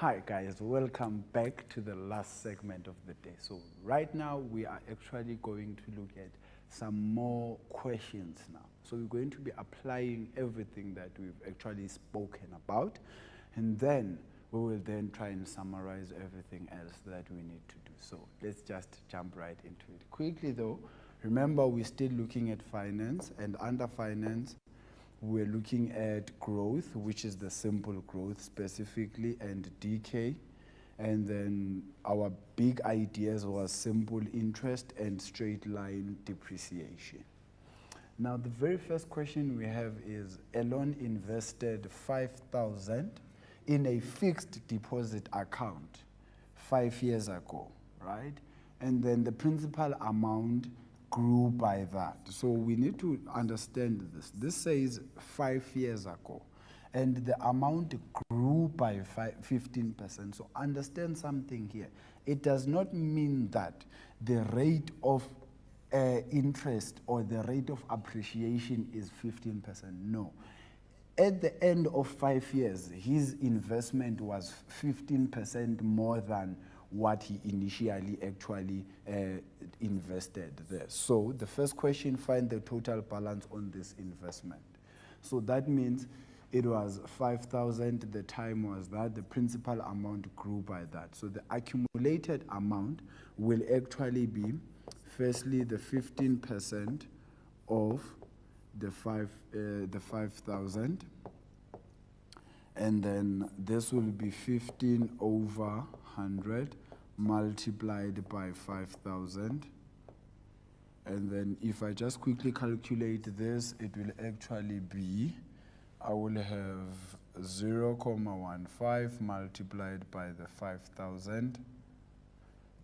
Hi guys, welcome back to the last segment of the day. So right now we are actually going to look at some more questions now. So we're going to be applying everything that we've actually spoken about, and then we will then try and summarize everything else that we need to do. So let's just jump right into it. Quickly though, remember we're still looking at finance, and under finance we're looking at growth, which is the simple growth specifically, and decay. And then our big ideas was simple interest and straight line depreciation. Now the very first question we have is, Elon invested 5,000 in a fixed deposit account 5 years ago, right? And then the principal amount grew by that. So we need to understand this. This says 5 years ago, and the amount grew by 15%. So understand something here. It does not mean that the rate of interest or the rate of appreciation is 15%. No. At the end of 5 years, his investment was 15% more than what he initially actually invested there. So the first question, find the total balance on this investment. So that means it was 5,000, the time was that, the principal amount grew by that. So the accumulated amount will actually be, firstly, the 15% of the 5,000, and then this will be 15 over 100 multiplied by 5,000. And then if I just quickly calculate this, it will actually be, I will have 0.15 multiplied by the 5,000,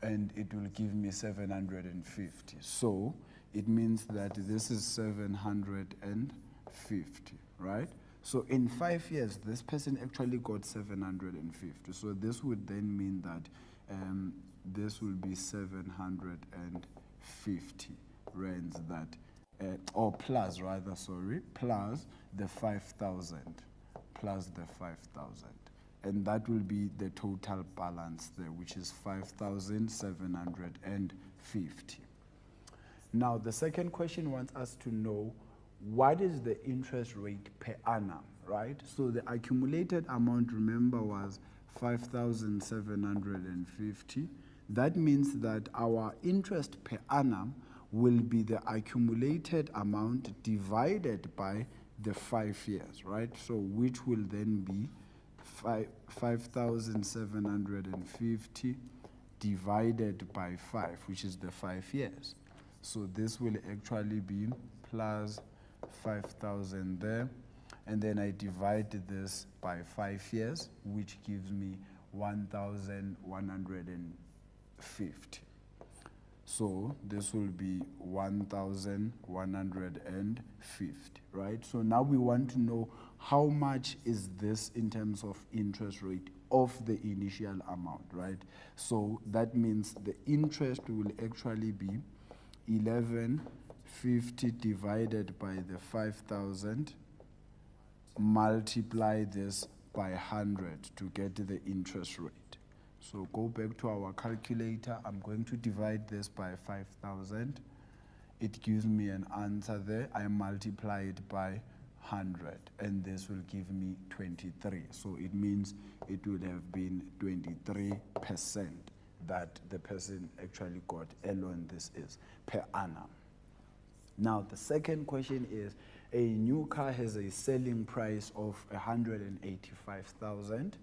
and it will give me 750. So it means that this is 750, right? So in 5 years, this person actually got 750. So this would then mean that this will be 750 rands that, or plus rather, sorry, plus the 5,000, plus the 5,000. And that will be the total balance there, which is 5,750. Now, the second question wants us to know, what is the interest rate per annum, right? So the accumulated amount, remember, was 5,750. That means that our interest per annum will be the accumulated amount divided by the 5 years, right? So which will then be 5,750 divided by 5, which is the 5 years. So this will actually be plus 5,000 there, and then I divide this by 5 years, which gives me 1,150. So this will be 1,150, right? So now we want to know how much is this in terms of interest rate of the initial amount, right? So that means the interest will actually be 1150 divided by the 5,000, multiply this by 100 to get the interest rate. So go back to our calculator. I'm going to divide this by 5,000. It gives me an answer there. I multiply it by 100, and this will give me 23. So it means it would have been 23% that the person actually got. Elon, this is per annum. Now the second question is, a new car has a selling price of 185,000.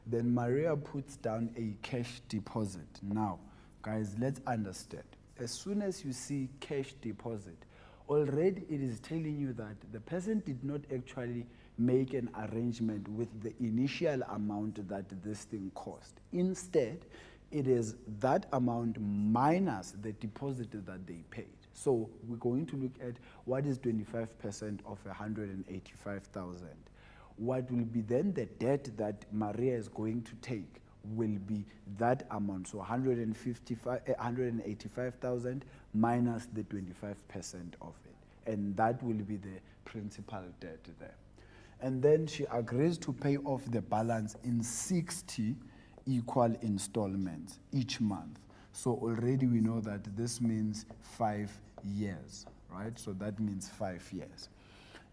Then Maria puts down a cash deposit. Now guys, let's understand, as soon as you see cash deposit, already it is telling you that the person did not actually make an arrangement with the initial amount that this thing cost. Instead, it is that amount minus the deposit that they paid. So we're going to look at what is 25% of 185,000. What will be then the debt that Maria is going to take will be that amount. So 185,000 minus the 25% of it. And that will be the principal debt there. And then she agrees to pay off the balance in 60 equal installments each month. So already we know that this means 5 years, right? So that means 5 years.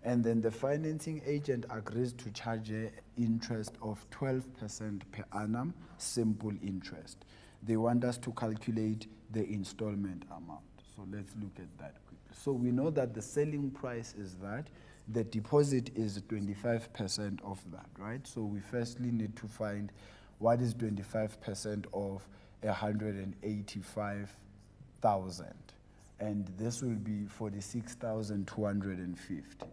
And then the financing agent agrees to charge an interest of 12% per annum, simple interest. They want us to calculate the installment amount. So let's look at that quickly. So we know that the selling price is that, the deposit is 25% of that, right? So we firstly need to find what is 25% of 185,000. And this will be 46,250.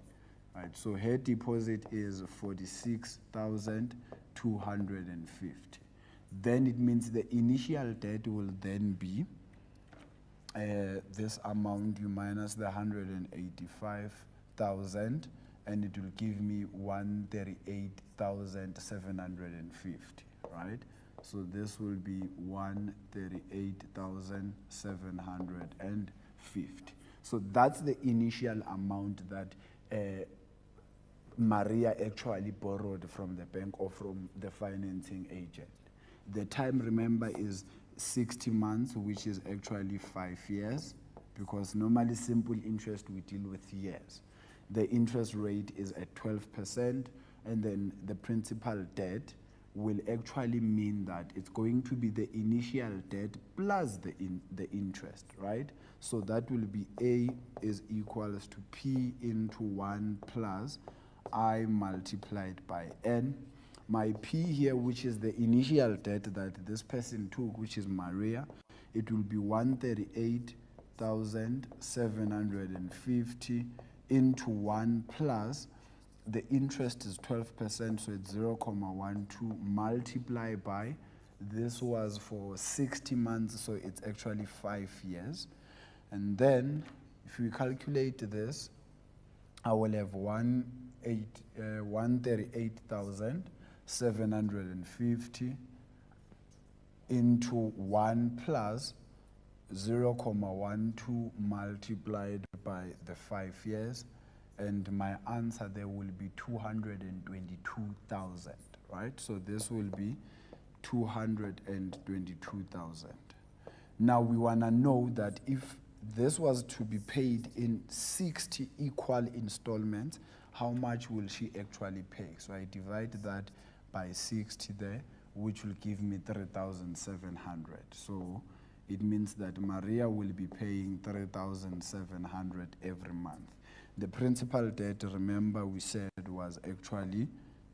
Right, so her deposit is 46,250. Then it means the initial debt will then be this amount, you minus the 185,000, and it will give me 138,750, right? So this will be 138,750. So that's the initial amount that Maria actually borrowed from the bank or from the financing agent. The time, remember, is 60 months, which is actually 5 years, because normally simple interest we deal with years. The interest rate is at 12%, and then the principal debt will actually mean that it's going to be the initial debt plus the interest, right? So that will be A is equals to P into 1 plus I multiplied by N. My P here, which is the initial debt that this person took, which is Maria, it will be 138,750 into 1 plus the interest is 12%, so it's 0.12 multiply by, this was for 60 months, so it's actually 5 years. And then if we calculate this, I will have 138,750 into 1 plus 0.12 multiplied by the 5 years. And my answer there will be 222,000, right? So this will be 222,000. Now we want to know that if this was to be paid in 60 equal installments, how much will she actually pay? So I divide that by 60 there, which will give me 3,700. So it means that Maria will be paying 3,700 every month. The principal debt, remember we said, was actually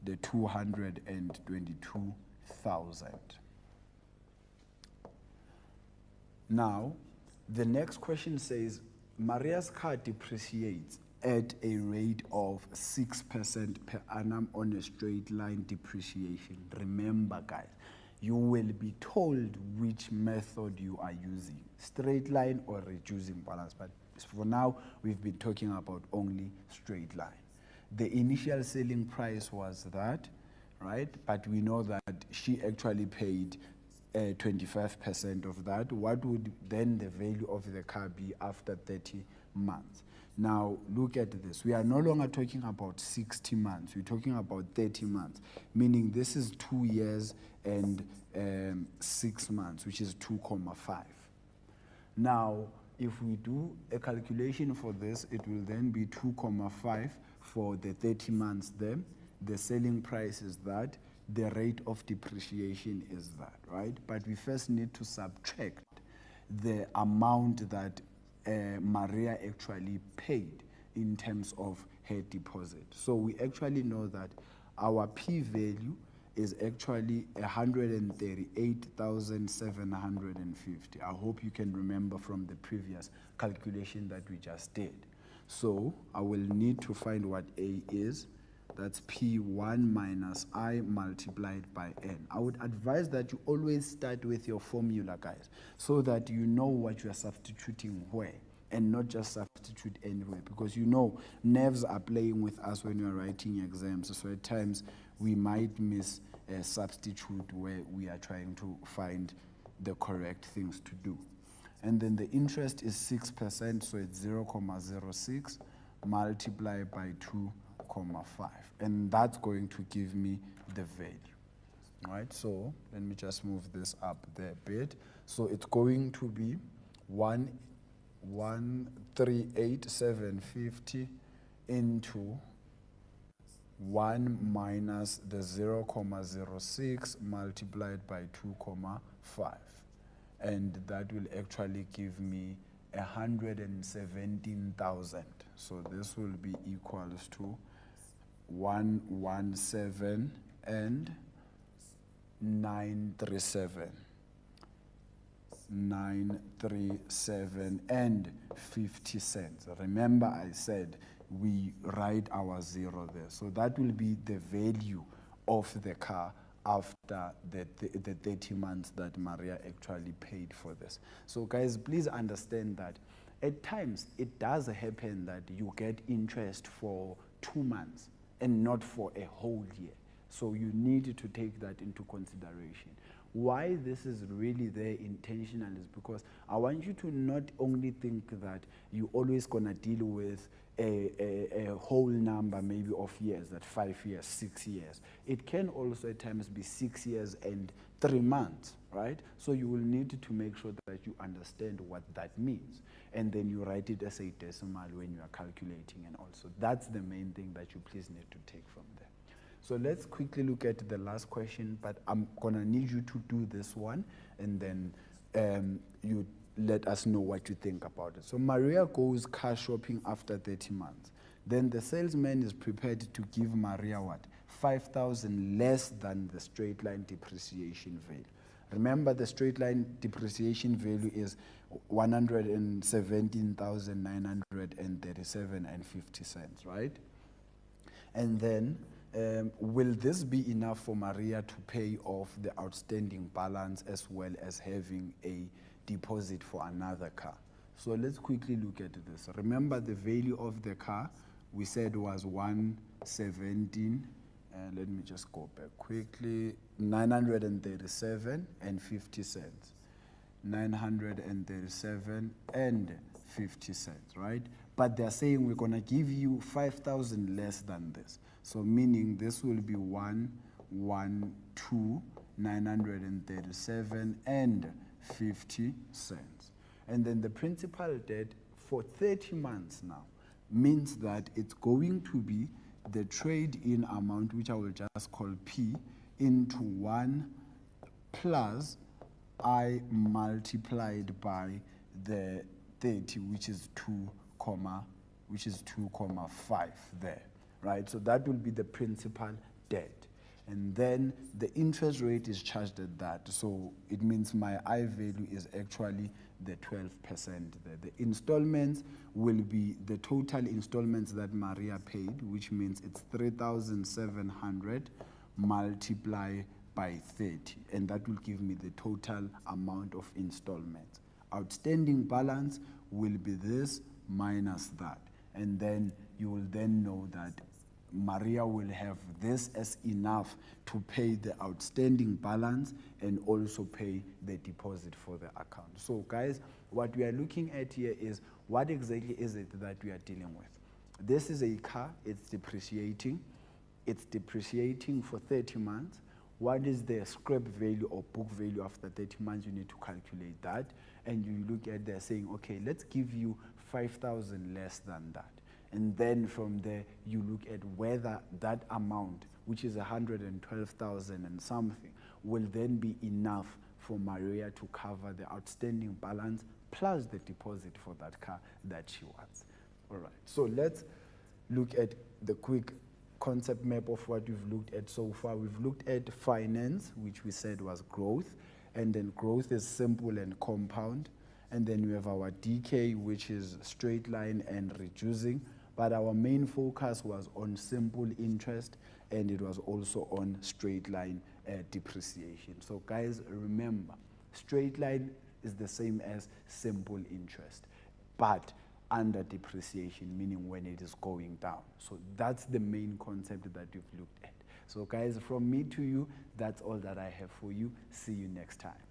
the 222,000. Now, the next question says, Maria's car depreciates at a rate of 6% per annum on a straight line depreciation. Remember, guys, you will be told which method you are using, straight line or reducing balance. But for now, we've been talking about only straight line. The initial selling price was that, right? But we know that she actually paid 25% of that. What would then the value of the car be after 30 months? Now, look at this. We are no longer talking about 60 months. We're talking about 30 months, meaning this is 2 years and 6 months, which is 2.5. Now, if we do a calculation for this, it will then be 2.5 for the 30 months there. The selling price is that. The rate of depreciation is that, right? But we first need to subtract the amount that Maria actually paid in terms of her deposit. So we actually know that our P value is actually 138,750. I hope you can remember from the previous calculation that we just did. So I will need to find what A is. That's P1 minus I multiplied by N. I would advise that you always start with your formula, guys, so that you know what you are substituting where, and not just substitute anywhere, because you know nerves are playing with us when you're writing exams. So at times we might miss a substitute where we are trying to find the correct things to do. And then the interest is 6%, so it's 0.06 multiplied by 2.5, and that's going to give me the value. right? So let me just move this up there a bit. So it's going to be 138,750 into 1 minus the 0.06 multiplied by 2.5. And that will actually give me 117,000. So this will be equals to 117 and 937. 937 and 50 cents. Remember I said we write our zero there. So that will be the value of the car after the 30 months that Maria actually paid for this. So guys, please understand that at times it does happen that you get interest for 2 months and not for a whole year. So you need to take that into consideration. Why this is really there intentional is because I want you to not only think that you're always gonna deal with a whole number maybe of years, that 5 years, 6 years. It can also at times be 6 years and 3 months, right? So you will need to make sure that you understand what that means. And then you write it as a decimal when you are calculating, and also that's the main thing that you please need to take from there. So let's quickly look at the last question, but I'm gonna need you to do this one, and then you let us know what you think about it. So Maria goes car shopping after 30 months. Then the salesman is prepared to give Maria what? 5,000 less than the straight line depreciation value. Remember, the straight line depreciation value is 117,937.50 cents, right? And then will this be enough for Maria to pay off the outstanding balance as well as having a deposit for another car? So let's quickly look at this. Remember, the value of the car we said was 117. Let me just go back quickly. 937.50 cents. 937.50 cents, right? But they're saying we're gonna give you 5,000 less than this. So meaning this will be 112,937.50 cents. And then the principal debt for 30 months now means that it's going to be the trade-in amount, which I will just call P, into 1 plus I multiplied by the 30, which is 2.5 there, right? So that will be the principal debt. And then the interest rate is charged at that. So it means my I value is actually the 12% there. The installments will be the total installments that Maria paid, which means it's 3,700 multiplied by 30. And that will give me the total amount of installments. Outstanding balance will be this minus that. And then you will then know that Maria will have this as enough to pay the outstanding balance and also pay the deposit for the account. So guys, what we are looking at here is what exactly is it that we are dealing with. This is a car, it's depreciating. It's depreciating for 30 months. What is the scrap value or book value after 30 months? You need to calculate that. And you look at there saying, okay, let's give you 5,000 less than that. And then from there, you look at whether that amount, which is 112,000 and something, will then be enough for Maria to cover the outstanding balance plus the deposit for that car that she wants. All right, so let's look at the quick concept map of what we've looked at so far. We've looked at finance, which we said was growth, and then growth is simple and compound. And then we have our decay, which is straight line and reducing. But our main focus was on simple interest, and it was also on straight line depreciation. So guys, remember, straight line is the same as simple interest, but under depreciation, meaning when it is going down. So that's the main concept that we've looked at. So guys, from me to you, that's all that I have for you. See you next time.